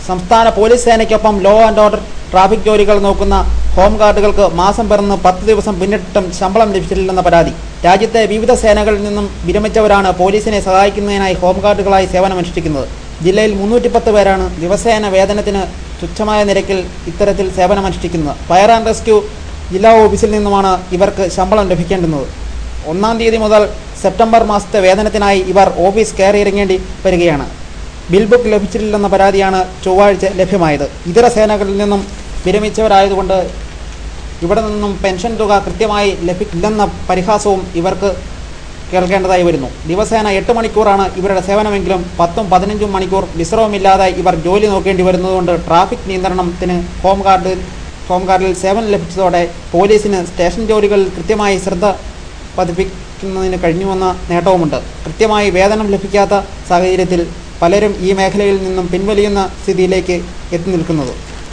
സംസ്ഥാന പോലീസ് സേനയ്ക്കൊപ്പം law and order traffic ജോലികൾ നോക്കുന്ന ഹോം ഗാർഡുകൾക്ക് മാസം പിറന്ന് 10 ദിവസം പിന്നിട്ടിട്ടും ശമ്പളം ലഭിച്ചിട്ടില്ലെന്ന പരാതി. രാജ്യത്തെ വിവിധ സേനകളിൽ നിന്നും വിരമിച്ചവരാണ് പോലീസിനെ സഹായിക്കുന്നതിനായി ഹോം ഗാർഡുകളായി സേവനമനുഷ്ഠിക്കുന്നത്. ജില്ലയിൽ 310 പേരാണ് ദിവസേന വേതനത്തിന് തുച്ഛമായ നിരക്കിൽ ഇത്തരത്തിൽ സേവനമനുഷ്ഠിക്കുന്നത്. ഫയർ ആൻഡ് റെസ്ക്യൂ ജില്ലാ ഓഫീസിൽ നിന്നുമാണ് ഇവർക്ക് ശമ്പളം ലഭിക്കേണ്ടുന്നത്. 1-ാം തീയതി മുതൽ സെപ്റ്റംബർ മാസത്തെ വേതനത്തിനായി ഇവർ ഓഫീസ് കയറിയിറങ്ങേണ്ടി വരികയാണ്. ബിൽ ബുക്ക് ലഭിച്ചിട്ടില്ലെന്ന പരാതിയാണ് ചൊവ്വാഴ്ച ലഭ്യമായത്. ഇതര സേനകളിൽ നിന്നും വിരമിച്ചവരായതുകൊണ്ട് ഇവിടെ നിന്നും പെൻഷൻ തുക കൃത്യമായി ലഭിക്കില്ലെന്ന പരിഹാസവും ഇവർക്ക് കേൾക്കേണ്ടതായി വരുന്നു. ദിവസേന 8 മണിക്കൂറാണ് ഇവരുടെ സേവനമെങ്കിലും 10-15 മണിക്കൂർ വിശ്രമമില്ലാതെ ഇവർ ജോലി നോക്കേണ്ടി വരുന്നതുകൊണ്ട് ട്രാഫിക് നിയന്ത്രണത്തിന് ഹോം ഗാർഡിൽ സേവനം ലഭിച്ചതോടെ പോലീസിന് സ്റ്റേഷൻ ജോലികളിൽ കൃത്യമായി ശ്രദ്ധ പതിപ്പിക്കുന്നതിന് കഴിഞ്ഞുവെന്ന നേട്ടവുമുണ്ട്. കൃത്യമായി വേതനം ലഭിക്കാത്ത സാഹചര്യത്തിൽ പലരും ഈ മേഖലയിൽ നിന്നും പിൻവലിയുന്ന സ്ഥിതിയിലേക്ക് എത്തി നിൽക്കുന്നത്.